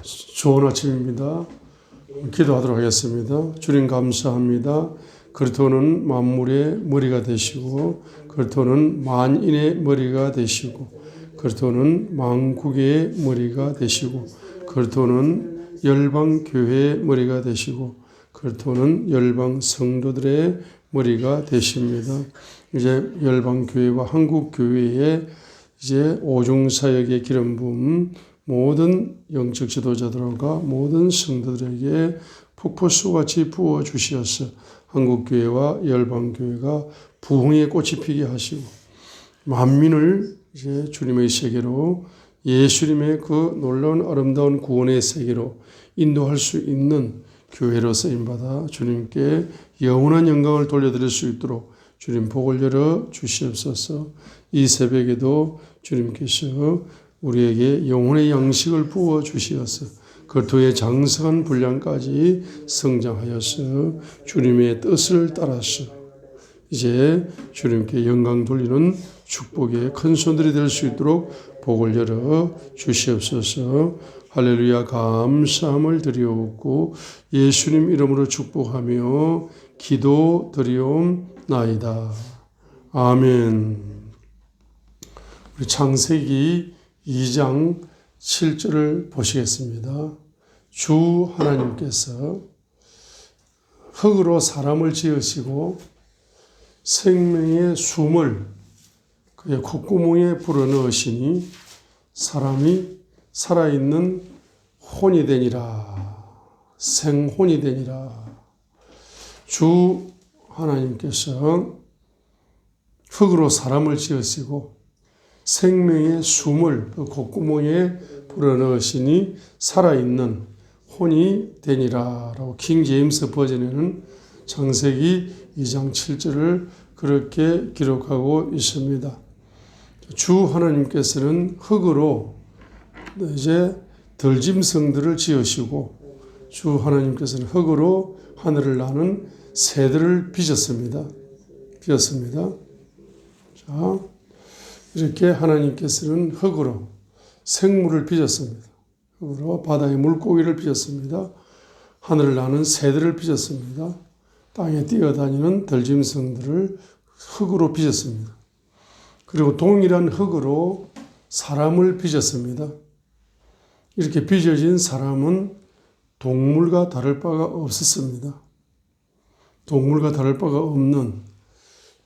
좋은 아침입니다. 기도하도록 하겠습니다. 주님 감사합니다. 그리스도는 만물의 머리가 되시고 그리스도는 만인의 머리가 되시고 그리스도는 만국의 머리가 되시고 그리스도는 열방 교회의 머리가 되시고 그리스도는 열방 성도들의 머리가 되십니다. 이제 열방 교회와 한국 교회의 이제 오중 사역의 기름 부음 모든 영적 지도자들과 모든 성도들에게 폭포수같이 부어 주시어서 한국교회와 열방교회가 부흥의 꽃이 피게 하시고 만민을 이제 주님의 세계로 예수님의 그 놀라운 아름다운 구원의 세계로 인도할 수 있는 교회로 쓰임받아 주님께 영원한 영광을 돌려드릴 수 있도록 주님 복을 열어 주시옵소서. 이 새벽에도 주님께서 우리에게 영혼의 양식을 부어 주시어서 그리스도의 장성한 분량까지 성장하여서 주님의 뜻을 따라서 이제 주님께 영광 돌리는 축복의 큰 손들이 될 수 있도록 복을 열어 주시옵소서. 할렐루야. 감사함을 드리옵고 예수님 이름으로 축복하며 기도 드리옵나이다. 아멘. 우리 창세기 2장 7절을 보시겠습니다. 주 하나님께서 흙으로 사람을 지으시고 생명의 숨을 그의 콧구멍에 불어넣으시니 사람이 살아있는 혼이 되니라. 생혼이 되니라. 주 하나님께서 흙으로 사람을 지으시고 생명의 숨을 그 콧구멍에 불어넣으시니 살아있는 혼이 되니라 라고 킹 제임스 버전에는 창세기 2장 7절을 그렇게 기록하고 있습니다. 주 하나님께서는 흙으로 이제 들짐승들을 지으시고 주 하나님께서는 흙으로 하늘을 나는 새들을 빚었습니다. 자, 이렇게 하나님께서는 흙으로 생물을 빚었습니다. 흙으로 바다의 물고기를 빚었습니다. 하늘을 나는 새들을 빚었습니다. 땅에 뛰어다니는 들짐승들을 흙으로 빚었습니다. 그리고 동일한 흙으로 사람을 빚었습니다. 이렇게 빚어진 사람은 동물과 다를 바가 없었습니다. 동물과 다를 바가 없는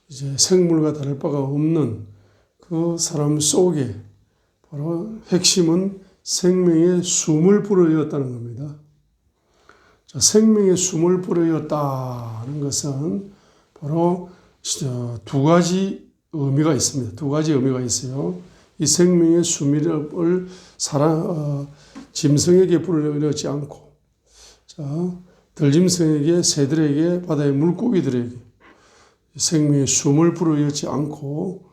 이제 생물과 다를 바가 없는 그 사람 속에 바로 핵심은 생명의 숨을 불어넣었다는 겁니다. 자, 생명의 숨을 불어넣었다는 것은 바로 두 가지 의미가 있습니다. 두 가지 의미가 있어요. 이 생명의 숨을 짐승에게 불어넣지 않고, 자, 들짐승에게, 새들에게, 바다의 물고기들에게 생명의 숨을 불어넣지 않고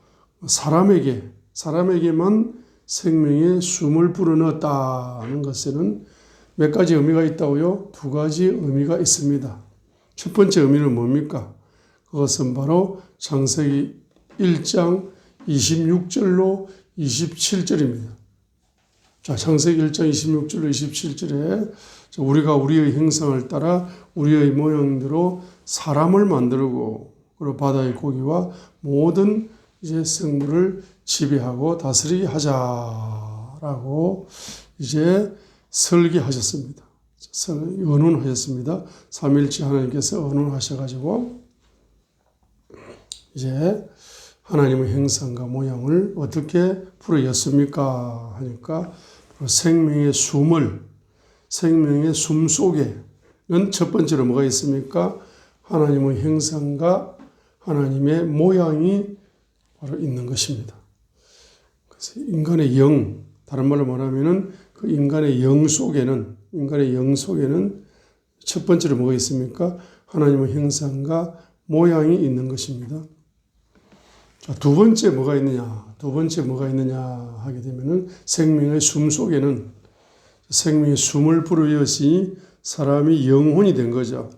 사람에게만 생명의 숨을 불어넣었다는 것에는 몇 가지 의미가 있다고요? 두 가지 의미가 있습니다. 첫 번째 의미는 뭡니까? 그것은 바로 창세기 1장 26절로 27절입니다. 자, 창세기 1장 26절로 27절에 우리가 우리의 형상을 따라 우리의 모양대로 사람을 만들고 그리고 바다의 고기와 모든 이제 생물을 지배하고 다스리게 하자라고 이제 설계하셨습니다. 언론하셨습니다. 삼위일체 하나님께서 언론하셔가지고 이제 하나님의 형상과 모양을 어떻게 풀어였습니까? 하니까 생명의 숨 속에는 첫 번째로 뭐가 있습니까? 하나님의 형상과 하나님의 모양이 바로 있는 것입니다. 그래서 인간의 영, 다른 말로 말하면은 그 인간의 영 속에는 첫 번째로 뭐가 있습니까? 하나님의 형상과 모양이 있는 것입니다. 자, 두 번째 뭐가 있느냐 하게 되면은 생명의 숨 속에는 생명의 숨을 불어넣으시니 사람이 영혼이 된 거죠.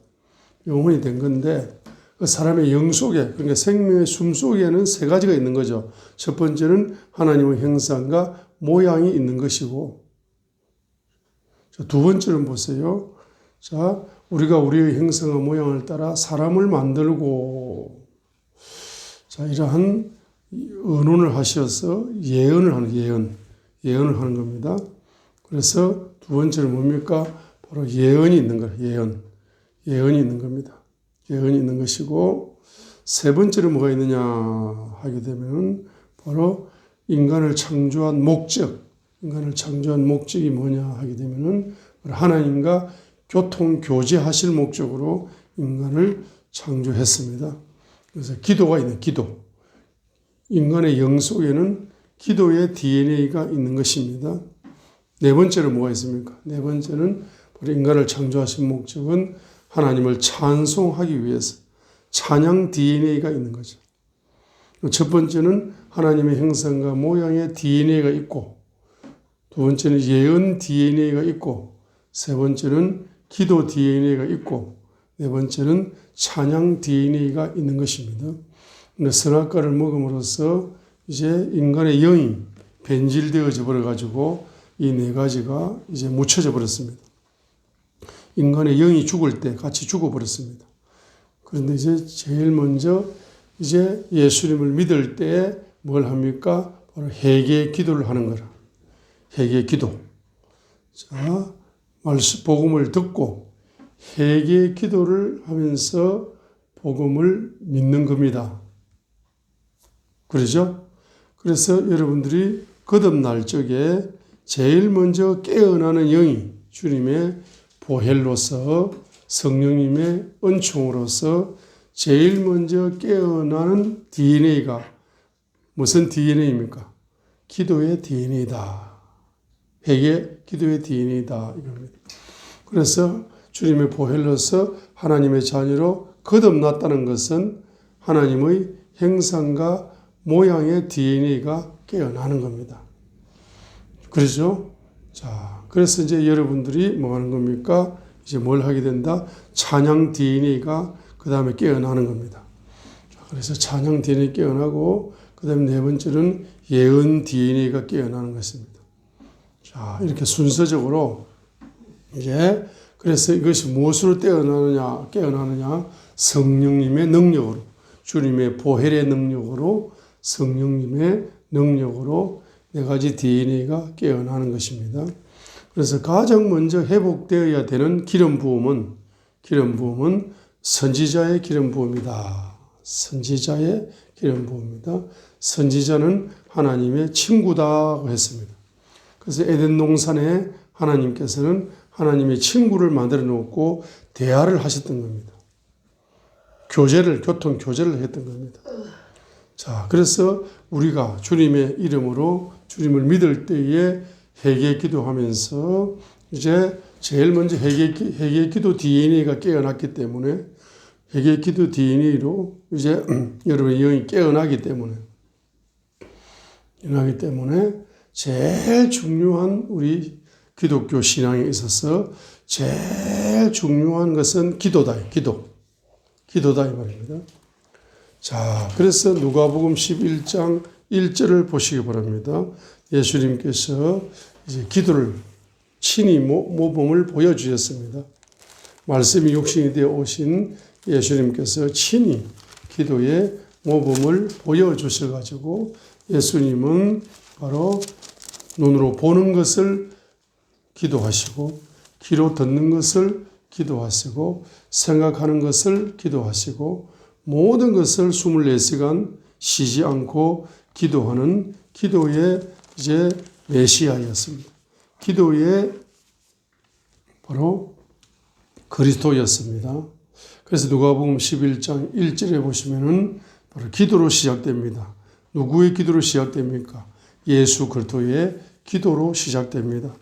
영혼이 된 건데 그 사람의 영 속에, 그러니까 생명의 숨 속에는 세 가지가 있는 거죠. 첫 번째는 하나님의 형상과 모양이 있는 것이고, 자, 두 번째는 보세요. 자, 우리가 우리의 형상과 모양을 따라 사람을 만들고, 자, 이러한 언론을 하셔서 예언을 하는 겁니다. 그래서 두 번째는 뭡니까? 바로 예언이 있는 거예요. 예언이 있는 겁니다. 예언이 있는 것이고, 세 번째로 뭐가 있느냐 하게 되면 바로 인간을 창조한 목적이 뭐냐 하게 되면은 하나님과 교제하실 목적으로 인간을 창조했습니다. 그래서 기도가 있는 기도. 인간의 영 속에는 기도의 DNA가 있는 것입니다. 네 번째로 뭐가 있습니까? 네 번째는 바로 인간을 창조하신 목적은 하나님을 찬송하기 위해서 찬양 DNA가 있는 거죠. 첫 번째는 하나님의 형상과 모양의 DNA가 있고, 두 번째는 예언 DNA가 있고, 세 번째는 기도 DNA가 있고, 네 번째는 찬양 DNA가 있는 것입니다. 근데 선악과를 먹음으로써 이제 인간의 영이 변질되어져 버려가지고 이 네 가지가 이제 묻혀져 버렸습니다. 인간의 영이 죽을 때 같이 죽어버렸습니다. 그런데 이제 제일 먼저 이제 예수님을 믿을 때 뭘 합니까? 바로 회개 기도를 하는 거라. 회개 기도. 자, 복음을 듣고 회개 기도를 하면서 복음을 믿는 겁니다. 그러죠? 그래서 여러분들이 거듭날 적에 제일 먼저 깨어나는 영이 주님의 보혈로서 성령님의 은총으로서 제일 먼저 깨어나는 DNA가 무슨 DNA입니까? 기도의 DNA다. 기도의 DNA다. 이겁니다. 그래서 주님의 보혈로서 하나님의 자녀로 거듭났다는 것은 하나님의 형상과 모양의 DNA가 깨어나는 겁니다. 그렇죠? 자, 그래서 이제 여러분들이 뭐 하는 겁니까? 이제 뭘 하게 된다? 찬양 DNA가 그 다음에 깨어나는 겁니다. 자, 그래서 찬양 DNA 깨어나고, 그 다음에 네 번째는 예언 DNA가 깨어나는 것입니다. 자, 이렇게 순서적으로 이제, 그래서 이것이 무엇으로 깨어나느냐? 성령님의 능력으로, 주님의 보혈의 능력으로, 성령님의 능력으로 네 가지 DNA가 깨어나는 것입니다. 그래서 가장 먼저 회복되어야 되는 기름 부음은 선지자의 기름 부음이다. 선지자의 기름 부음이다. 선지자는 하나님의 친구다고 했습니다. 그래서 에덴 동산에 하나님께서는 하나님의 친구를 만들어 놓고 대화를 하셨던 겁니다. 교통 교제를 했던 겁니다. 자, 그래서 우리가 주님의 이름으로 주님을 믿을 때에 회개 기도하면서 이제 제일 먼저 회개 기도 DNA가 깨어났기 때문에 회개 기도 DNA로 이제 여러분의 영이 깨어나기 때문에 제일 중요한 우리 기독교 신앙에 있어서 제일 중요한 것은 기도다 이 말입니다. 자, 그래서 누가복음 11장 1절을 보시기 바랍니다. 예수님께서 이제 기도를 친히 모범을 보여주셨습니다. 말씀이 육신이 되어 오신 예수님께서 친히 기도의 모범을 보여주셔가지고 예수님은 바로 눈으로 보는 것을 기도하시고 귀로 듣는 것을 기도하시고 생각하는 것을 기도하시고 모든 것을 24시간 쉬지 않고 기도하는 기도의 이제 메시아였습니다. 기도의 바로 그리스도였습니다. 그래서 누가복음 11장 1절에 보시면은 바로 기도로 시작됩니다. 누구의 기도로 시작됩니까? 예수 그리스도의 기도로 시작됩니다.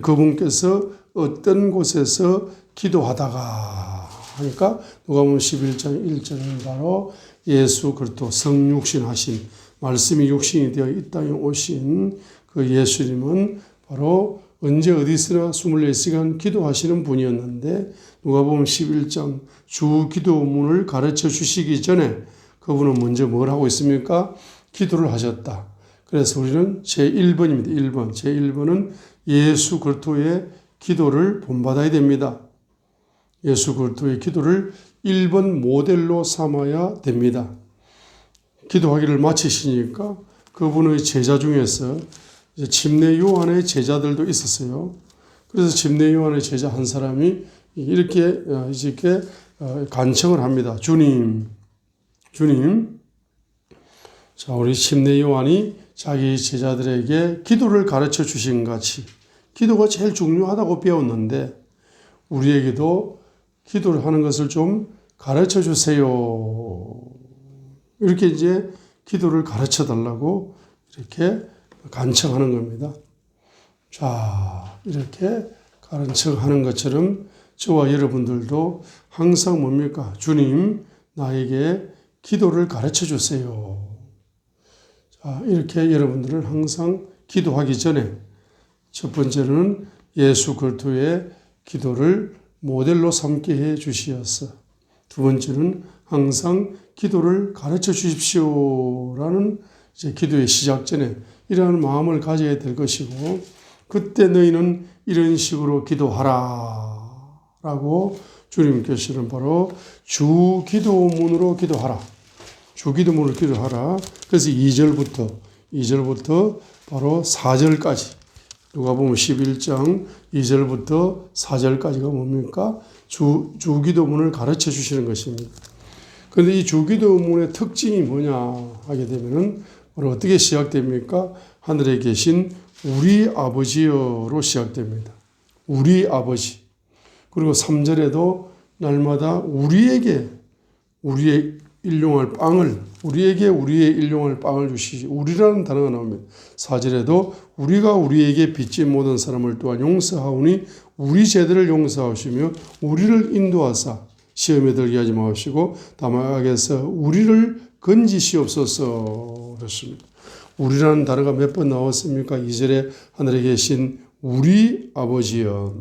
그분께서 어떤 곳에서 기도하다가 하니까 누가복음 11장 1절은 바로 예수 그리스도 성육신 하신 말씀이 육신이 되어 이 땅에 오신 그 예수님은 바로 언제 어디서나 24시간 기도하시는 분이었는데 누가복음 11장 주 기도문을 가르쳐 주시기 전에 그분은 먼저 뭘 하고 있습니까? 기도를 하셨다. 그래서 우리는 제1번입니다. 1번. 제1번은 예수 그리스도의 기도를 본받아야 됩니다. 예수 그리스도의 기도를 1번 모델로 삼아야 됩니다. 기도하기를 마치시니까 그분의 제자 중에서 침례 요한의 제자들도 있었어요. 그래서 침례 요한의 제자 한 사람이 이렇게 간청을 합니다. 주님. 자, 우리 침례 요한이 자기 제자들에게 기도를 가르쳐 주신 같이 기도가 제일 중요하다고 배웠는데 우리에게도 기도를 하는 것을 좀 가르쳐 주세요. 이렇게 이제 기도를 가르쳐 달라고 이렇게 간청하는 겁니다. 자, 이렇게 간청하는 것처럼 저와 여러분들도 항상 뭡니까? 주님, 나에게 기도를 가르쳐 주세요. 자, 이렇게 여러분들은 항상 기도하기 전에 첫 번째로는 예수 그리스도의 기도를 모델로 삼게 해 주시었어. 두 번째는 항상 기도를 가르쳐 주십시오라는 이제 기도의 시작 전에 이러한 마음을 가져야 될 것이고, 그때 너희는 이런 식으로 기도하라 라고 주님께서는 바로 주기도문으로 기도하라. 주기도문으로 기도하라. 그래서 2절부터 바로 4절까지 누가복음 11장 2절부터 4절까지가 뭡니까? 주기도문을 가르쳐 주시는 것입니다. 그런데 이 주기도문의 특징이 뭐냐 하게 되면은 바로 어떻게 시작됩니까? 하늘에 계신 우리 아버지여로 시작됩니다. 우리 아버지. 그리고 3절에도 날마다 우리에게 우리의 일용할 빵을, 우리에게 우리의 일용할 빵을 주시지. 우리라는 단어가 나옵니다. 4절에도 우리가 우리에게 빚진 모든 사람을 또한 용서하오니 우리 죄들을 용서하시며 우리를 인도하사 시험에 들게 하지 마시고 다만 악에서 우리를 건지시옵소서 그렇습니다. 우리라는 단어가 몇 번 나왔습니까? 2절에 하늘에 계신 우리 아버지여,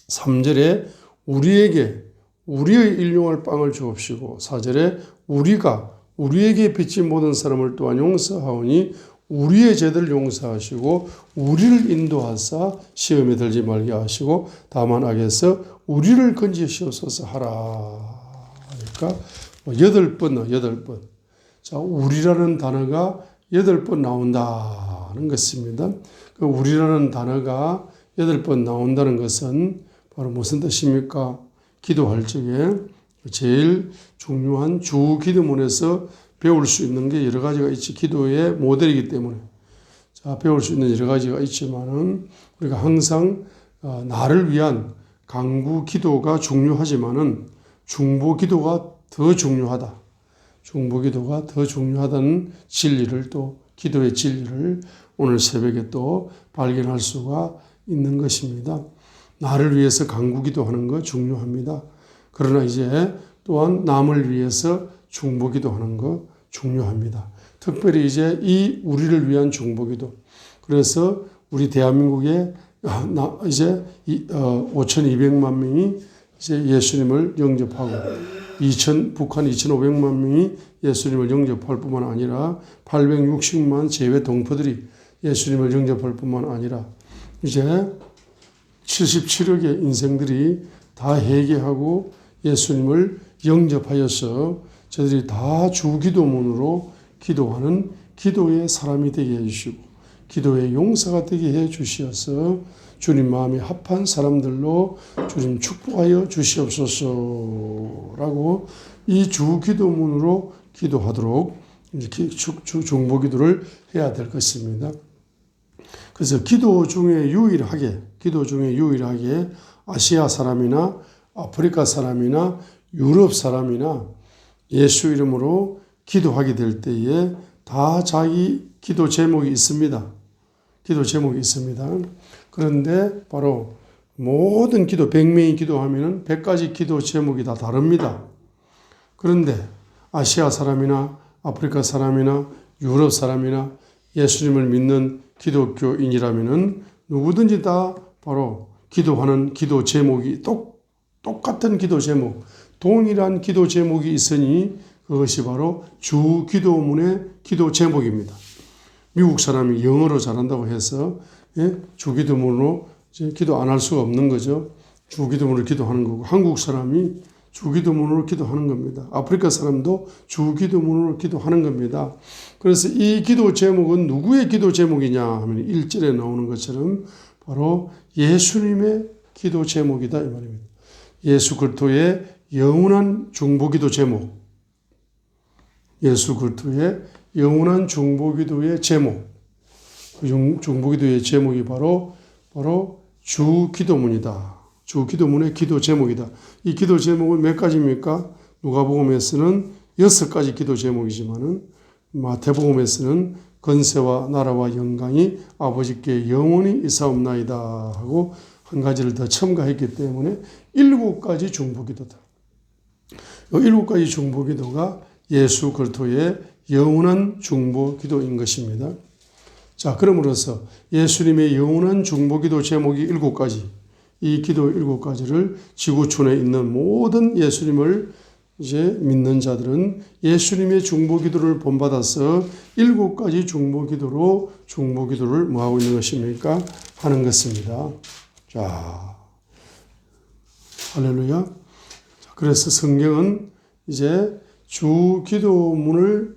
3절에 우리에게 우리의 일용할 빵을 주옵시고, 4절에 우리가 우리에게 빚진 모든 사람을 또한 용서하오니 우리의 죄들을 용서하시고 우리를 인도하사 시험에 들지 말게 하시고 다만 악에서 우리를 건지시옵소서 하라. 그러니까 8번. 자, 우리라는 단어가 8번 나온다는 것입니다. 그 우리라는 단어가 8번 나온다는 것은 바로 무슨 뜻입니까? 기도할 적에 제일 중요한 주기도문에서 배울 수 있는 게 여러 가지가 있지. 기도의 모델이기 때문에. 자, 배울 수 있는 여러 가지가 있지만은 우리가 항상 나를 위한 간구 기도가 중요하지만은 중보 기도가 더 중요하다. 중보 기도가 더 중요하다는 진리를 또 기도의 진리를 오늘 새벽에 또 발견할 수가 있는 것입니다. 나를 위해서 간구 기도하는 거 중요합니다. 그러나 이제 또한 남을 위해서 중보 기도하는 거 중요합니다. 특별히 이제 이 우리를 위한 중보 기도. 그래서 우리 대한민국에 이제 5,200만 명이 이제 예수님을 영접하고 북한 2,500만 명이 예수님을 영접할 뿐만 아니라 860만 재외 동포들이 예수님을 영접할 뿐만 아니라 이제 77억의 인생들이 다 회개하고 예수님을 영접하여서 저들이 다 주기도문으로 기도하는 기도의 사람이 되게 해주시고 기도의 용사가 되게 해주시어서 주님 마음에 합한 사람들로 주님 축복하여 주시옵소서라고 이 주기도문으로 기도하도록 이렇게 중보기도를 해야 될 것입니다. 그래서 기도 중에 유일하게 아시아 사람이나 아프리카 사람이나 유럽 사람이나 예수 이름으로 기도하게 될 때에 다 자기 기도 제목이 있습니다. 그런데 바로 모든 기도, 100명이 기도하면 100가지 기도 제목이 다 다릅니다. 그런데 아시아 사람이나 아프리카 사람이나 유럽 사람이나 예수님을 믿는 기독교인이라면 누구든지 다 바로 기도하는 기도 제목이 똑같은 기도 제목, 동일한 기도 제목이 있으니 그것이 바로 주기도문의 기도 제목입니다. 미국 사람이 영어로 잘한다고 해서 주기도문으로 이제 기도 안 할 수가 없는 거죠. 주기도문을 기도하는 거고, 한국 사람이 주기도문으로 기도하는 겁니다. 아프리카 사람도 주기도문으로 기도하는 겁니다. 그래서 이 기도 제목은 누구의 기도 제목이냐 하면 1절에 나오는 것처럼 바로 예수님의 기도 제목이다 이 말입니다. 예수 그리스도의 영원한 중보기도 제목, 예수 그리스도의 영원한 중보기도의 제목, 그 중보기도의 제목이 바로 주기도문이다. 주기도문의 기도 제목이다. 이 기도 제목은 몇 가지입니까? 누가복음에서는 6가지 기도 제목이지만은 마태복음에서는 건세와 나라와 영광이 아버지께 영원히 있사옵나이다 하고 한 가지를 더 첨가했기 때문에 7가지 중보기도다. 이 7가지 중보기도가 예수 그리스도의 영원한 중보기도인 것입니다. 자, 그러므로서 예수님의 영원한 중보기도 제목이 7가지, 이 기도 7가지를 지구촌에 있는 모든 예수님을 이제 믿는 자들은 예수님의 중보기도를 본받아서 7가지 중보기도로 중보기도를 뭐하고 있는 것입니까? 하는 것입니다. 자, 할렐루야. 그래서 성경은 이제 주기도문을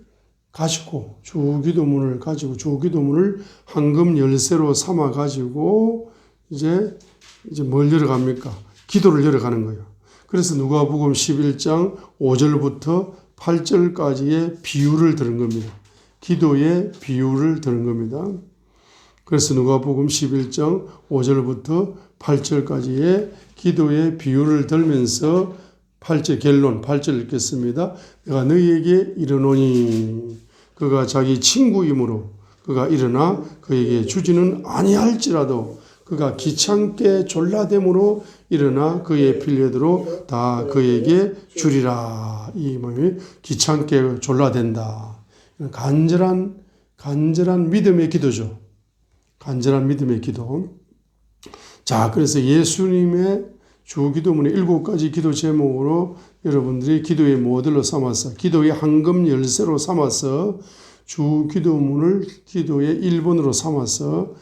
가지고 주기도문을 황금 열쇠로 삼아 가지고 이제 뭘 열어갑니까? 기도를 열어가는 거예요. 그래서 누가복음 11장 5절부터 8절까지의 비유를 들은 겁니다. 기도의 비유를 들은 겁니다. 그래서 누가복음 11장 5절부터 8절까지의 기도의 비유를 들면서 8절 결론 8절 읽겠습니다. 내가 너희에게 이르노니 그가 자기 친구이므로 그가 일어나 그에게 주지는 아니할지라도 그가 귀찮게 졸라됨으로 일어나 그의 필요대로 다 그에게 주리라. 이 몸이 귀찮게 졸라댄다. 간절한 믿음의 기도죠. 간절한 믿음의 기도. 자, 그래서 예수님의 주기도문의 7가지 기도 제목으로 여러분들이 기도의 모델로 삼아서 기도의 황금 열쇠로 삼아서 주기도문을 기도의 1번으로 삼아서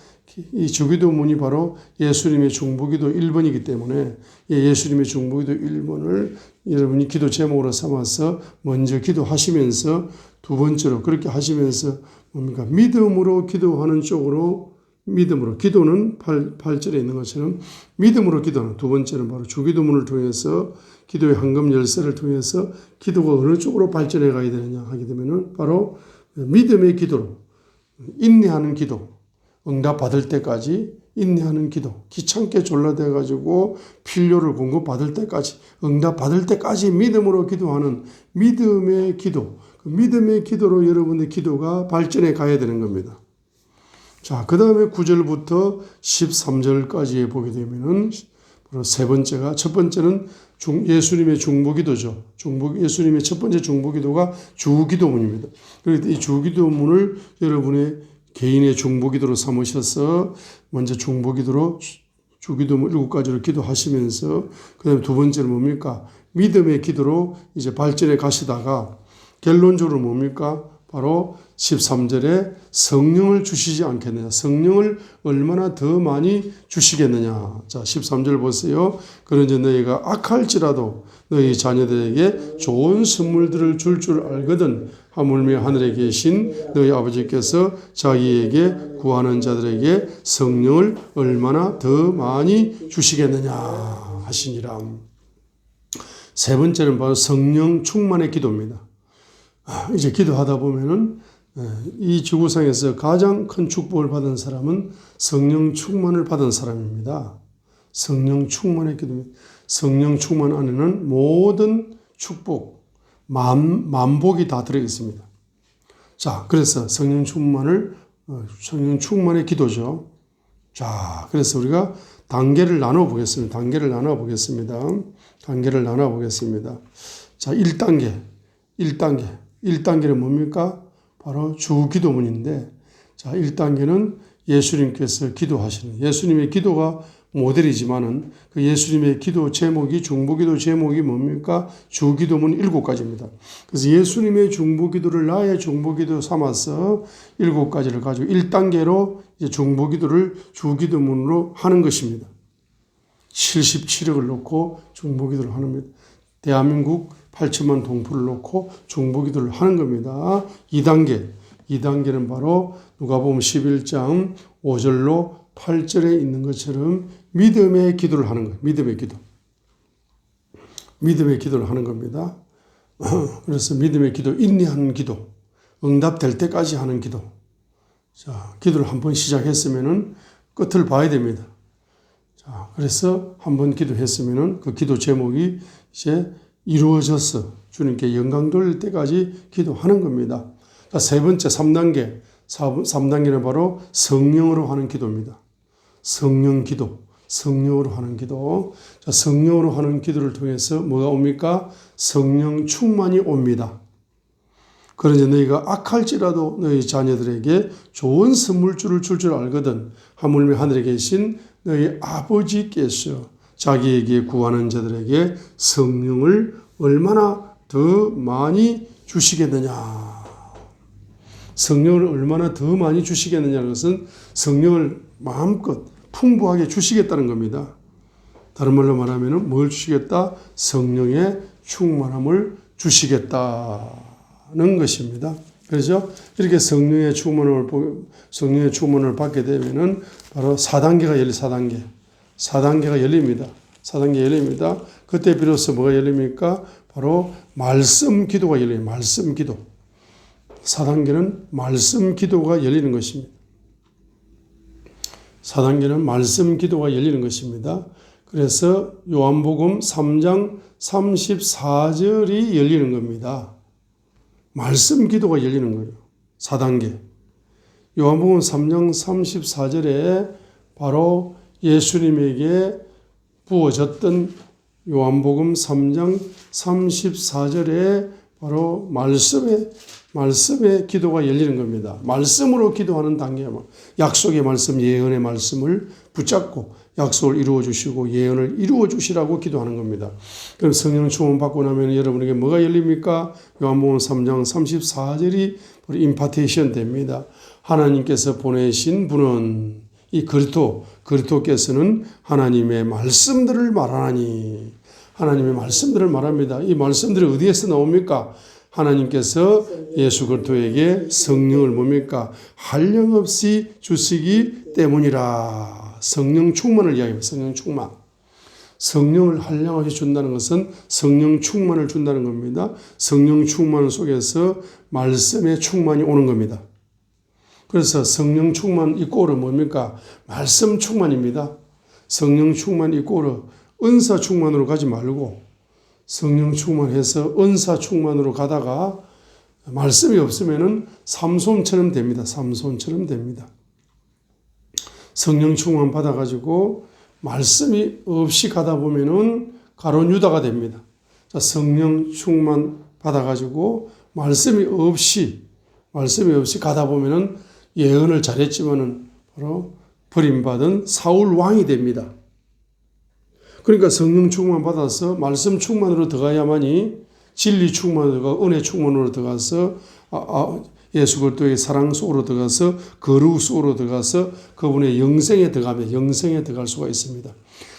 이 주기도문이 바로 예수님의 중보기도 1번이기 때문에 예수님의 중보기도 1번을 여러분이 기도 제목으로 삼아서 먼저 기도하시면서 두 번째로 그렇게 하시면서 뭡니까? 믿음으로 기도하는 쪽으로 믿음으로 기도는 8절에 있는 것처럼 믿음으로 기도하는 두 번째는 바로 주기도문을 통해서 기도의 황금 열쇠를 통해서 기도가 어느 쪽으로 발전해 가야 되느냐 하게 되면은 바로 믿음의 기도로 인내하는 기도 응답 받을 때까지 인내하는 기도, 귀찮게 졸라대 가지고 필요를 공급받을 때까지 응답 받을 때까지 믿음으로 기도하는 믿음의 기도, 그 믿음의 기도로 여러분의 기도가 발전해 가야 되는 겁니다. 자, 그 다음에 9절부터 13절까지 보게 되면은 바로 세 번째가 첫 번째는 예수님의 중보기도죠. 예수님의 첫 번째 중보기도가 주기도문입니다. 그래서 이 주기도문을 여러분의 개인의 중보기도로 삼으셔서 먼저 중보기도로 주기도문 7가지로 기도하시면서 그 다음에 두 번째는 뭡니까? 믿음의 기도로 이제 발전해 가시다가 결론적으로 뭡니까? 바로 13절에 성령을 주시지 않겠느냐. 성령을 얼마나 더 많이 주시겠느냐. 자, 13절 보세요. 그런지 너희가 악할지라도 너희 자녀들에게 좋은 선물들을 줄 알거든. 하물며 하늘에 계신 너희 아버지께서 자기에게 구하는 자들에게 성령을 얼마나 더 많이 주시겠느냐 하시니라. 세 번째는 바로 성령 충만의 기도입니다. 이제 기도하다 보면은 이 지구상에서 가장 큰 축복을 받은 사람은 성령 충만을 받은 사람입니다. 성령 충만의 기도입니다. 성령 충만 안에는 모든 축복, 만복이 다 들어 있습니다. 자, 그래서 성령 충만의 기도죠. 자, 그래서 우리가 단계를 나눠 보겠습니다. 자, 1단계는 뭡니까? 바로 주기도문인데, 자, 1단계는 예수님께서 기도하시는, 예수님의 기도가 모델이지만은 그 예수님의 기도 제목이 중보기도 제목이 뭡니까? 주기도문 7가지입니다. 그래서 예수님의 중보기도를 나의 중보기도 삼아서 7가지를 가지고 1단계로 이제 중보기도를 주기도문으로 하는 것입니다. 77억을 놓고 중보기도를 하는 겁니다. 대한민국 8천만 동포를 놓고 중보기도를 하는 겁니다. 2단계는 바로 누가복음 11장 5절로 8절에 있는 것처럼 믿음의 기도를 하는 거예요. 믿음의 기도를 하는 겁니다. 그래서 믿음의 기도, 인내하는 기도, 응답될 때까지 하는 기도. 자, 기도를 한번 시작했으면은 끝을 봐야 됩니다. 자, 그래서 한번 기도했으면은 그 기도 제목이 이제 이루어져서 주님께 영광 돌릴 때까지 기도하는 겁니다. 자, 세 번째 3단계는 바로 성령으로 하는 기도입니다. 성령 기도, 성령으로 하는 기도. 자, 성령으로 하는 기도를 통해서 뭐가 옵니까? 성령 충만이 옵니다. 그러니 너희가 악할지라도 너희 자녀들에게 좋은 선물줄을 줄 줄 알거든. 하물며 하늘에 계신 너희 아버지께서 자기에게 구하는 자들에게 성령을 얼마나 더 많이 주시겠느냐. 성령을 얼마나 더 많이 주시겠느냐는 것은 성령을 마음껏 풍부하게 주시겠다는 겁니다. 다른 말로 말하면 뭘 주시겠다? 성령의 충만함을 주시겠다는 것입니다. 그렇죠? 이렇게 성령의 충만을 받게 되면은 바로 4단계가 4단계가 열립니다. 4단계 열립니다. 그때 비로소 뭐가 열립니까? 바로 말씀 기도가 열려요. 말씀 기도. 4단계는 말씀 기도가 열리는 것입니다. 4단계는 말씀 기도가 열리는 것입니다. 그래서 요한복음 3장 34절이 열리는 겁니다. 말씀 기도가 열리는 거예요. 4단계. 요한복음 3장 34절에 바로 예수님에게 부어졌던 요한복음 3장 34절에 바로 말씀의 기도가 열리는 겁니다. 말씀으로 기도하는 단계, 약속의 말씀, 예언의 말씀을 붙잡고 약속을 이루어 주시고 예언을 이루어 주시라고 기도하는 겁니다. 그럼 성령 충만 받고 나면 여러분에게 뭐가 열립니까? 요한복음 3장 34절이 임파테이션 됩니다. 하나님께서 보내신 분은 이 그리스도께서는 하나님의 말씀들을 말하나니, 하나님의 말씀들을 말합니다. 이 말씀들이 어디에서 나옵니까? 하나님께서 예수 그리스도에게 성령을 뭡니까? 한량없이 주시기 때문이라. 성령 충만을 이야기합니다. 성령 충만. 성령을 한량없이 준다는 것은 성령 충만을 준다는 겁니다. 성령 충만 속에서 말씀의 충만이 오는 겁니다. 그래서 성령 충만 이꼬르 뭡니까? 말씀 충만입니다. 성령 충만 이꼬르 은사 충만으로 가지 말고 성령 충만해서 은사 충만으로 가다가 말씀이 없으면은 삼손처럼 됩니다. 삼손처럼 됩니다. 성령 충만 받아가지고 말씀이 없이 가다 보면은 가룟 유다가 됩니다. 자, 성령 충만 받아가지고 말씀이 없이 가다 보면은 예언을 잘했지만은 바로 버림받은 사울 왕이 됩니다. 그러니까 성령 충만 받아서 말씀 충만으로 들어가야만이 진리 충만으로 들어가고 은혜 충만으로 들어가서 예수 그리스도의 사랑 속으로 들어가서 거룩 속으로 들어가서 그분의 영생에 들어갈 수가 있습니다.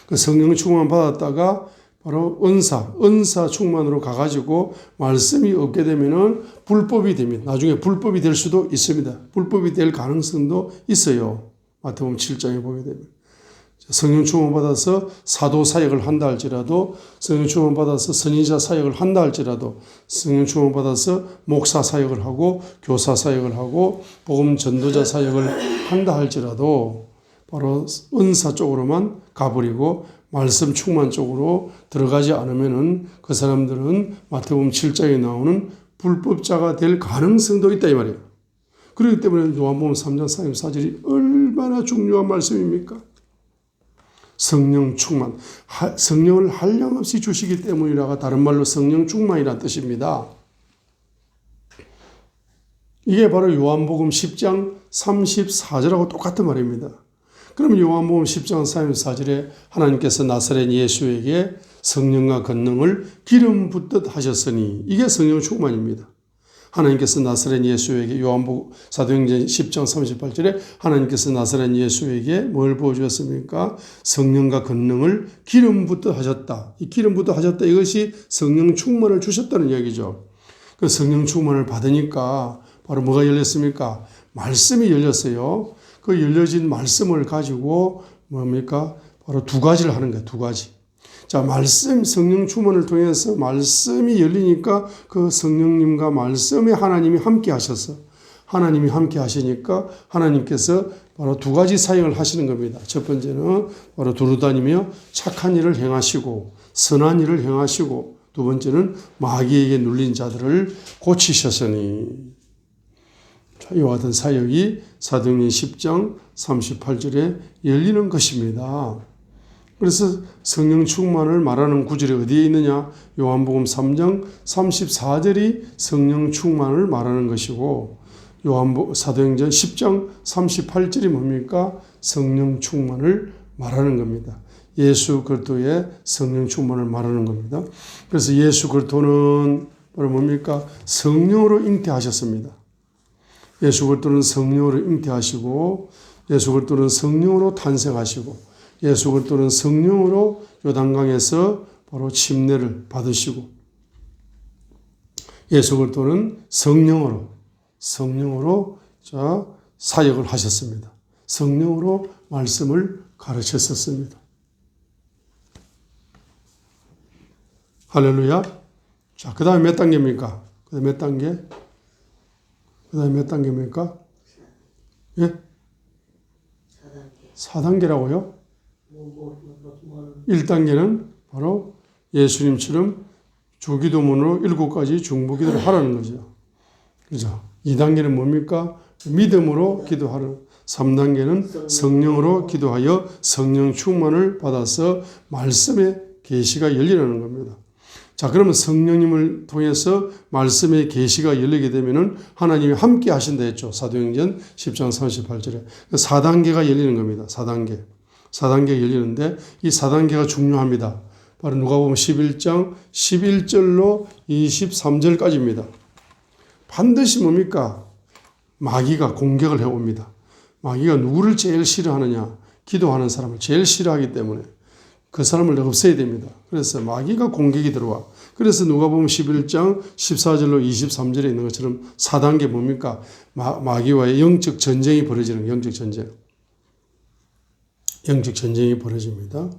그 성령 충만 받았다가 바로 은사 충만으로 가가지고 말씀이 없게 되면은 불법이 됩니다. 나중에 불법이 될 수도 있습니다. 불법이 될 가능성도 있어요. 마태복음 7장에 보게 되면. 성령 충만 받아서 사도 사역을 한다 할지라도, 성령 충만 받아서 선지자 사역을 한다 할지라도, 성령 충만 받아서 목사 사역을 하고 교사 사역을 하고 복음 전도자 사역을 한다 할지라도 바로 은사 쪽으로만 가버리고 말씀 충만 쪽으로 들어가지 않으면은 그 사람들은 마태복음 7장에 나오는 불법자가 될 가능성도 있다 이 말이에요. 그렇기 때문에 요한복음 3장 34절이 얼마나 중요한 말씀입니까? 성령 충만, 성령을 한량없이 주시기 때문이라가 다른 말로 성령 충만이라는 뜻입니다. 이게 바로 요한복음 10장 34절하고 똑같은 말입니다. 그럼 요한복음 10장 34절에 하나님께서 나사렛 예수에게 성령과 권능을 기름 붓듯 하셨으니 이게 성령 충만입니다. 하나님께서 나사렛 예수에게 요한복음 사도행전 10장 38절에 하나님께서 나사렛 예수에게 뭘 부어주었습니까? 성령과 권능을 기름 붓듯 하셨다. 이 기름 붓듯 하셨다. 이것이 성령 충만을 주셨다는 이야기죠. 그 성령 충만을 받으니까 바로 뭐가 열렸습니까? 말씀이 열렸어요. 그 열려진 말씀을 가지고 뭡니까? 바로 두 가지를 하는 거예요. 두 가지. 자, 말씀, 성령 충만을 통해서 말씀이 열리니까 그 성령님과 말씀에 하나님이 함께 하셔서 하나님이 함께 하시니까 하나님께서 바로 두 가지 사역을 하시는 겁니다. 첫 번째는 바로 두루다니며 착한 일을 행하시고 선한 일을 행하시고 두 번째는 마귀에게 눌린 자들을 고치셨으니 자, 이와 같은 사역이 사도행전 10장 38절에 열리는 것입니다. 그래서 성령 충만을 말하는 구절이 어디에 있느냐? 요한복음 3장 34절이 성령 충만을 말하는 것이고 사도행전 10장 38절이 뭡니까? 성령 충만을 말하는 겁니다. 예수 그리스도의 성령 충만을 말하는 겁니다. 그래서 예수 그리스도는 바로 뭡니까? 성령으로 잉태하셨습니다. 예수 그리스도는 성령으로 잉태하시고 예수 그리스도는 성령으로 탄생하시고 예수 그리스도는 성령으로 요단강에서 바로 침례를 받으시고 예수 그리스도는 성령으로 사역을 하셨습니다. 성령으로 말씀을 가르쳤었습니다. 할렐루야. 자, 그 다음에 몇 단계입니까? 그 다음에 몇 단계? 그 다음에 몇 단계입니까? 예? 4단계라고요? 1단계는 바로 예수님처럼 주기도문으로 7가지 중보기도를 하라는 거죠. 그죠? 2단계는 뭡니까? 믿음으로 기도하는. 3단계는 성령으로 기도하여 성령 충만을 받아서 말씀의 계시가 열리라는 겁니다. 자, 그러면 성령님을 통해서 말씀의 계시가 열리게 되면은 하나님이 함께 하신다 했죠. 사도행전 10장 38절에. 4단계가 열리는 겁니다. 4단계. 4단계가 열리는데 이 4단계가 중요합니다. 바로 누가복음 11장 11절로 23절까지입니다. 반드시 뭡니까? 마귀가 공격을 해옵니다. 마귀가 누구를 제일 싫어하느냐? 기도하는 사람을 제일 싫어하기 때문에 그 사람을 없애야 됩니다. 그래서 마귀가 공격이 들어와. 그래서 누가복음 11장 14절로 23절에 있는 것처럼 4단계 뭡니까? 마귀와의 영적 전쟁이 벌어지는 영적 전쟁. 영적 전쟁이 벌어집니다.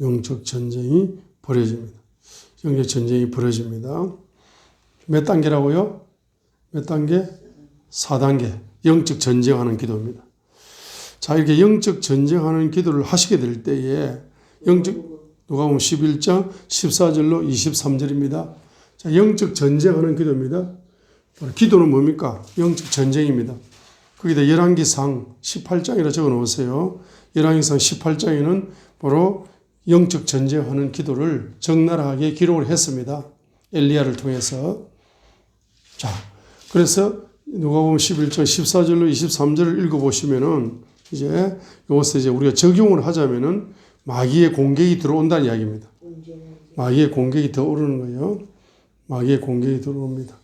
영적 전쟁이 벌어집니다. 영적 전쟁이 벌어집니다. 몇 단계라고요? 몇 단계? 4단계. 영적 전쟁하는 기도입니다. 자, 이렇게 영적 전쟁하는 기도를 하시게 될 때에 누가복음 11장 14절로 23절입니다. 자, 영적 전쟁하는 기도입니다. 기도는 뭡니까? 영적 전쟁입니다. 거기다 열왕기상 18장이라 적어 놓으세요. 열왕기상 18장에는 바로 영적 전쟁하는 기도를 적나라하게 기록을 했습니다. 엘리야를 통해서. 자, 그래서 누가복음 11장 14절로 23절을 읽어보시면은 이것을 우리가 적용을 하자면은 마귀의 공격이 들어온다는 이야기입니다. 마귀의 공격이 들어오는 거예요. 마귀의 공격이 들어옵니다.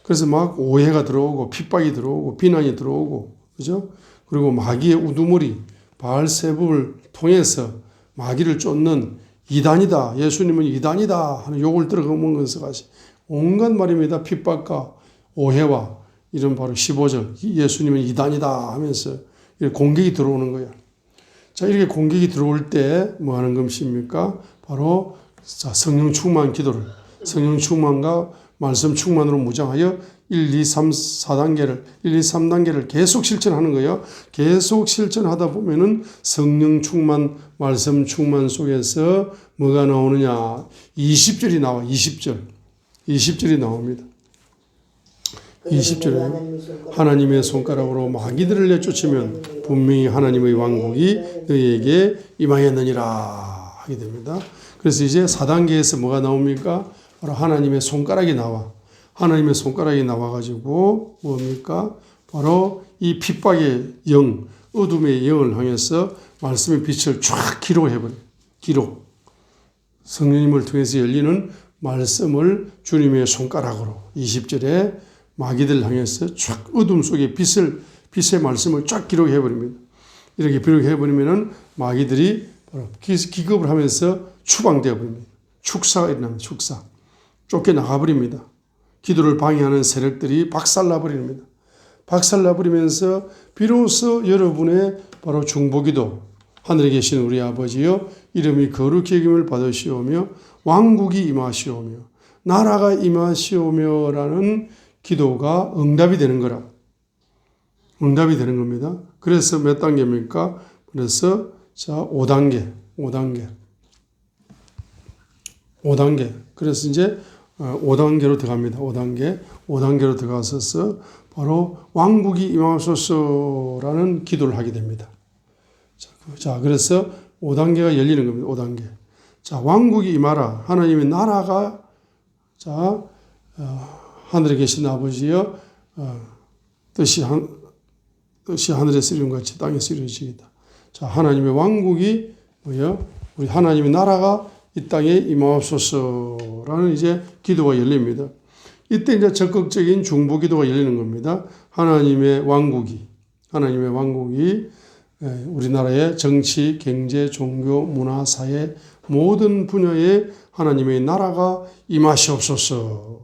그래서 막 오해가 들어오고 핍박이 들어오고 비난이 들어오고 그죠? 그리고 마귀의 우두머리 바알세불을 통해서 마귀를 쫓는 이단이다. 예수님은 이단이다 하는 욕을 들어가는 것까지 온갖 말입니다. 핍박과 오해와 이런 바로 15절 예수님은 이단이다 하면서 이렇게 공격이 들어오는 거야. 자, 이렇게 공격이 들어올 때 뭐 하는 것입니까? 바로 성령 충만 기도를 성령 충만과 말씀 충만으로 무장하여 1, 2, 3, 4단계를 1, 2, 3단계를 계속 실천하는 거예요. 계속 실천하다 보면은 성령 충만, 말씀 충만 속에서 뭐가 나오느냐? 20절이 나와. 20절이 나옵니다. 20절에 하나님의 손가락으로 마귀들을 내쫓으면 분명히 하나님의 왕국이 너희에게 임하였느니라 하게 됩니다. 그래서 이제 4단계에서 뭐가 나옵니까? 바로 하나님의 손가락이 나와. 하나님의 손가락이 나와가지고 뭡니까? 바로 이 핍박의 영, 어둠의 영을 향해서 말씀의 빛을 쫙 기록해버려요. 기록. 성령님을 통해서 열리는 말씀을 주님의 손가락으로 20절에 마귀들 향해서 쫙 어둠 속에 빛의 말씀을 쫙 기록해버립니다. 이렇게 기록해버리면 마귀들이 바로 기겁을 하면서 추방되어 버립니다. 축사가 일어납니다. 축사. 쫓겨나가버립니다. 기도를 방해하는 세력들이 박살나버립니다. 박살나버리면서 비로소 여러분의 바로 중보기도, 하늘에 계신 우리 아버지여 이름이 거룩히 여김을 받으시오며 왕국이 임하시오며 나라가 임하시오며라는 기도가 응답이 되는 거라. 응답이 되는 겁니다. 그래서 몇 단계입니까? 그래서 자 5단계. 그래서 이제 5단계로 들어갑니다. 5단계로 들어가서 바로 왕국이 임하소서라는 기도를 하게 됩니다. 자, 그래서 5단계가 열리는 겁니다. 5단계. 자, 왕국이 임하라. 하나님의 나라가 하늘에 계신 아버지여 뜻이 하늘에서 이룬 같이 땅에서 이루어지겠다. 자, 하나님의 왕국이 뭐예요? 우리 하나님의 나라가 이 땅에 임하옵소서라는 이제 기도가 열립니다. 이때 이제 적극적인 중보 기도가 열리는 겁니다. 하나님의 왕국이 우리나라의 정치, 경제, 종교, 문화, 사회 모든 분야에 하나님의 나라가 임하시옵소서.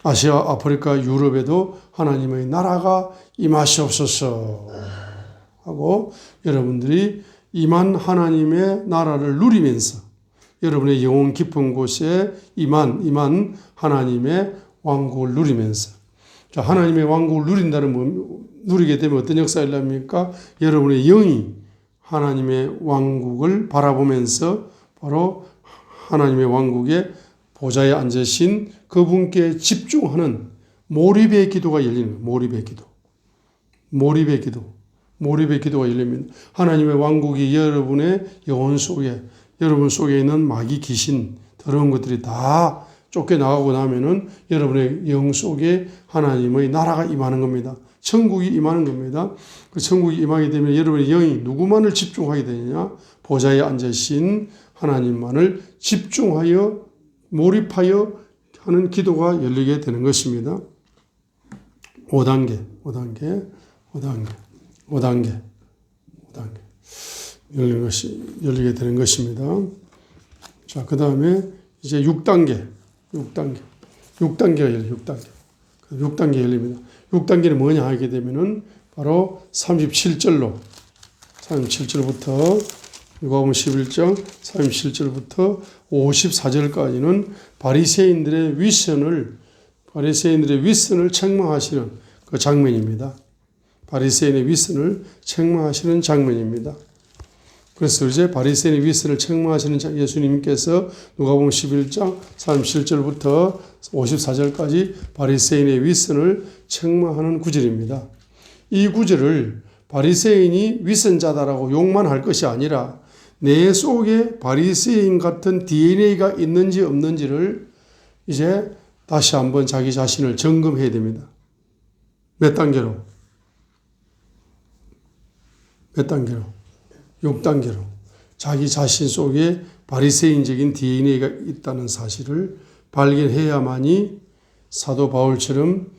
아시아, 아프리카, 유럽에도 하나님의 나라가 임하시옵소서 하고 여러분들이 임한 하나님의 나라를 누리면서 여러분의 영혼 깊은 곳에 임한 하나님의 왕국을 누리면서 자, 하나님의 왕국을 누리게 되면 어떤 역사가 일어납니까? 여러분의 영이 하나님의 왕국을 바라보면서 바로 하나님의 왕국의 보좌에 앉으신 그분께 집중하는 몰입의 기도가 열리는 거예요. 몰입의 기도가 열립니다. 하나님의 왕국이 여러분의 영혼 속에, 여러분 속에 있는 마귀 귀신, 더러운 것들이 다 쫓겨나가고 나면은 여러분의 영 속에 하나님의 나라가 임하는 겁니다. 천국이 임하는 겁니다. 그 천국이 임하게 되면 여러분의 영이 누구만을 집중하게 되느냐? 보좌에 앉으신 하나님만을 집중하여 몰입하여 하는 기도가 열리게 되는 것입니다. 5단계. 열리게 되는 것입니다. 자, 그 다음에 이제 6단계가 열려요. 6단계 열립니다. 6단계는 뭐냐 하게 되면은 바로 37절부터 누가복음 11장 37절부터 54절까지는 바리새인들의 위선을 책망하시는 그 장면입니다. 바리새인의 위선을 책망하시는 장면입니다. 그래서 이제 바리새인의 위선을 책망하시는 예수님께서 누가복음 11장 37절부터 54절까지 바리새인의 위선을 책망하는 구절입니다. 이 구절을 바리새인이 위선자다라고 욕만 할 것이 아니라 내 속에 바리새인 같은 DNA가 있는지 없는지를 이제 다시 한번 자기 자신을 점검해야 됩니다. 몇 단계로? 6단계로. 자기 자신 속에 바리새인적인 DNA가 있다는 사실을 발견해야만이 사도 바울처럼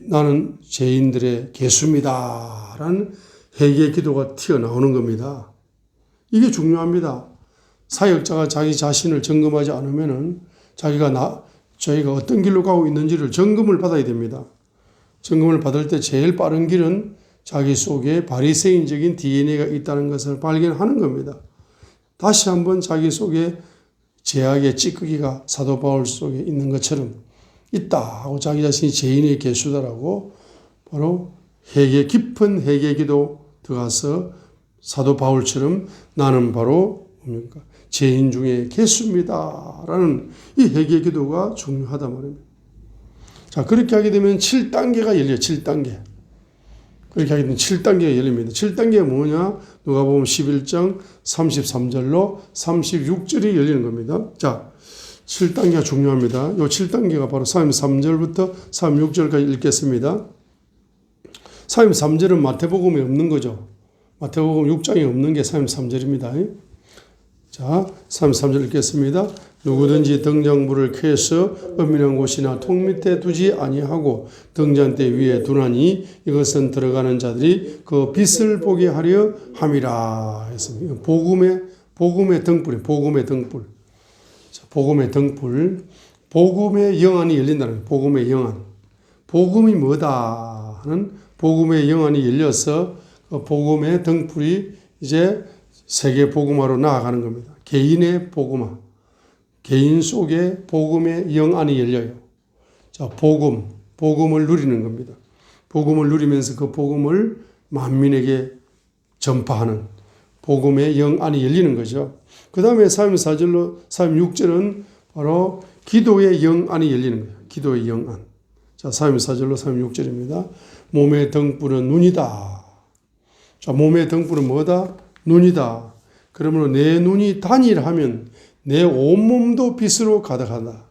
나는 죄인들의 개수입니다 라는 회개 기도가 튀어나오는 겁니다. 이게 중요합니다. 사역자가 자기 자신을 점검하지 않으면은 저희가 어떤 길로 가고 있는지를 점검을 받아야 됩니다. 점검을 받을 때 제일 빠른 길은 자기 속에 바리새인적인 DNA가 있다는 것을 발견하는 겁니다. 다시 한번 자기 속에 죄악의 찌꺼기가 사도 바울 속에 있는 것처럼 있다 하고 자기 자신이 죄인의 개수다라고 바로 깊은 회개기도 들어가서 사도 바울처럼 나는 바로 뭡니까? 죄인 중에 개수입니다 라는 이 회개기도가 중요하단 말입니다. 자, 그렇게 하게 되면 7단계가 열려요. 7단계. 그렇게 하게 되면 7단계가 열립니다. 7단계가 뭐냐? 누가복음 11장 33절로 36절이 열리는 겁니다. 자, 7단계가 중요합니다. 이 7단계가 바로 33절부터 36절까지 읽겠습니다. 33절은 마태복음에 없는 거죠. 마태복음 6장에 없는 게 33절입니다. 자, 33절 읽겠습니다. 누구든지 등잔불을 켜서 은밀한 곳이나 통 밑에 두지 아니하고 등잔대 위에 두나니 이것은 들어가는 자들이 그 빛을 보게 하려 함이라 했습니다. 복음의 등불이 복음의 등불. 자, 복음의 등불. 복음의 영안이 열린다는 거예요. 복음의 영안. 복음이 뭐다 하는 복음의 영안이 열려서 그 복음의 등불이 이제 세계 복음화로 나아가는 겁니다. 개인의 복음화. 개인 속에 복음의 영안이 열려요. 자, 복음을 누리는 겁니다. 복음을 누리면서 그 복음을 만민에게 전파하는 복음의 영안이 열리는 거죠. 그 다음에 34절로 36절은 바로 기도의 영안이 열리는 거예요. 기도의 영안. 자, 34절로 36절입니다. 몸의 등불은 눈이다. 자, 몸의 등불은 뭐다? 눈이다. 그러므로 내 눈이 단일하면 내 온몸도 빛으로 가득하다.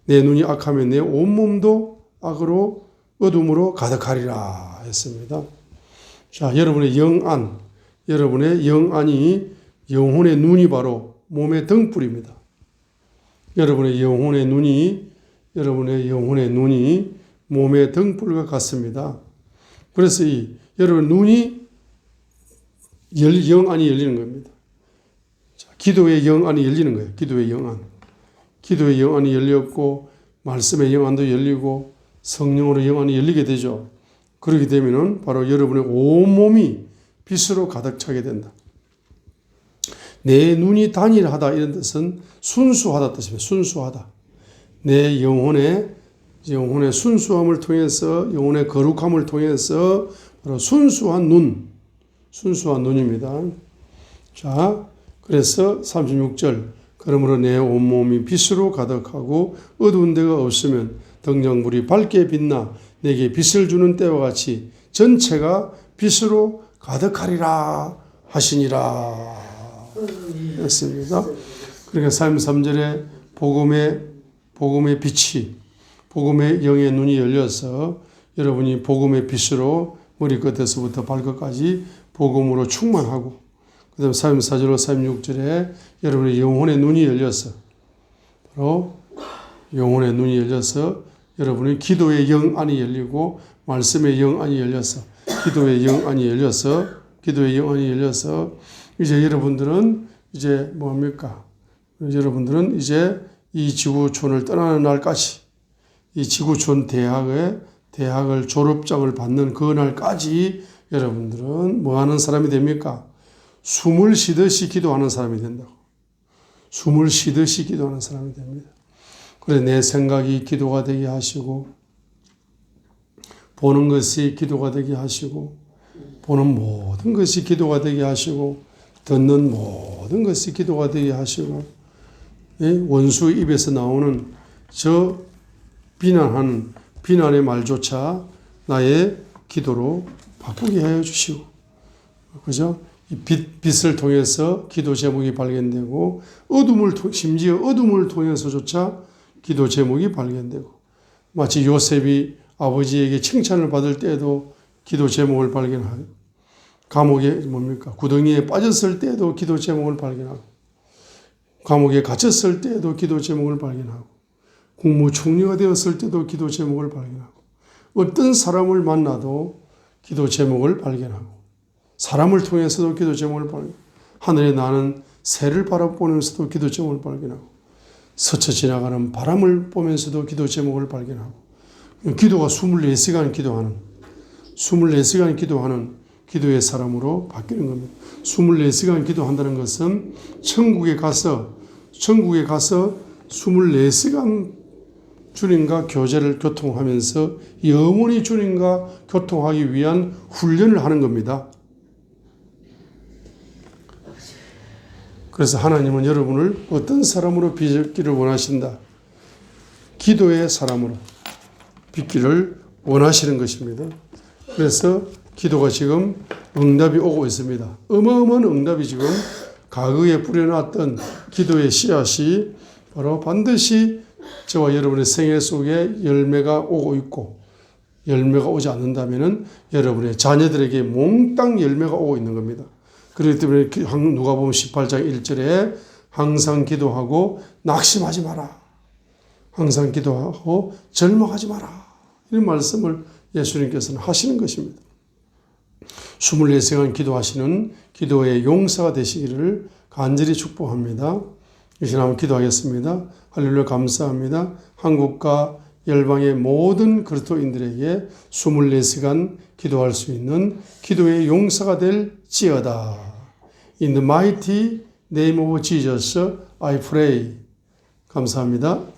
내 눈이 악하면 내 온몸도 악으로 어둠으로 가득하리라 했습니다. 자, 여러분의 영안이 영혼의 눈이 바로 몸의 등불입니다. 여러분의 영혼의 눈이 몸의 등불과 같습니다. 그래서 여러분 눈이 영안이 열리는 겁니다. 자, 기도의 영안이 열리는 거예요. 기도의 영안이 열렸고 말씀의 영안도 열리고 성령으로 영안이 열리게 되죠. 그렇게 되면은 바로 여러분의 온몸이 빛으로 가득 차게 된다. 내 눈이 단일하다 이런 뜻은 순수하다 뜻입니다. 순수하다. 내 영혼의 순수함을 통해서 영혼의 거룩함을 통해서 바로 순수한 눈입니다. 자, 그래서 36절 그러므로 내 온몸이 빛으로 가득하고 어두운 데가 없으면 등잔불이 밝게 빛나 내게 빛을 주는 때와 같이 전체가 빛으로 가득하리라 하시니라 했습니다. 그러니까 33절에 복음의 빛이 복음의 영의 눈이 열려서 여러분이 복음의 빛으로 머리끝에서부터 발끝까지 복음으로 충만하고 그 다음에 34절로 36절에 여러분의 영혼의 눈이 열려서 바로 영혼의 눈이 열려서 여러분의 기도의 영안이 열리고 말씀의 영안이 열려서 기도의 영안이 열려서 이제 여러분들은 이제 뭐합니까? 여러분들은 이제 이 지구촌을 떠나는 날까지 이 지구촌 대학을 졸업장을 받는 그 날까지 여러분들은 뭐 하는 사람이 됩니까? 숨을 쉬듯이 기도하는 사람이 된다고. 숨을 쉬듯이 기도하는 사람이 됩니다. 그래 내 생각이 기도가 되게 하시고 보는 것이 기도가 되게 하시고 보는 모든 것이 기도가 되게 하시고 듣는 모든 것이 기도가 되게 하시고 원수 입에서 나오는 저 비난의 말조차 나의 기도로 바꾸게 하여 주시고 그죠? 이 빛을 통해서 기도 제목이 발견되고 심지어 어둠을 통해서조차 기도 제목이 발견되고 마치 요셉이 아버지에게 칭찬을 받을 때에도 기도 제목을 발견하고 감옥에 구덩이에 빠졌을 때에도 기도 제목을 발견하고 감옥에 갇혔을 때에도 기도 제목을 발견하고 국무총리가 되었을 때도 기도 제목을 발견하고 어떤 사람을 만나도 기도 제목을 발견하고 사람을 통해서도 기도 제목을 발견하고 하늘에 나는 새를 바라보면서도 기도 제목을 발견하고 스쳐 지나가는 바람을 보면서도 기도 제목을 발견하고 기도가 24시간 기도하는 기도의 사람으로 바뀌는 겁니다. 24시간 기도한다는 것은 천국에 가서 24시간 주님과 교통하면서 영원히 주님과 교통하기 위한 훈련을 하는 겁니다. 그래서 하나님은 여러분을 어떤 사람으로 빚기를 원하신다. 기도의 사람으로 빚기를 원하시는 것입니다. 그래서 기도가 지금 응답이 오고 있습니다. 어마어마한 응답이 지금 과거에 뿌려놨던 기도의 씨앗이 바로 반드시 저와 여러분의 생애 속에 열매가 오고 있고 열매가 오지 않는다면은 여러분의 자녀들에게 몽땅 열매가 오고 있는 겁니다. 그렇기 때문에 누가복음 18장 1절에 항상 기도하고 낙심하지 마라. 항상 기도하고 절망하지 마라. 이런 말씀을 예수님께서는 하시는 것입니다. 24시간 기도하시는 기도의 용사가 되시기를 간절히 축복합니다. 이 시간 한번 기도하겠습니다. 할렐루야 감사합니다. 한국과 열방의 모든 그리스도인들에게 24시간 기도할 수 있는 기도의 용사가 될지어다. In the mighty name of Jesus, I pray. 감사합니다.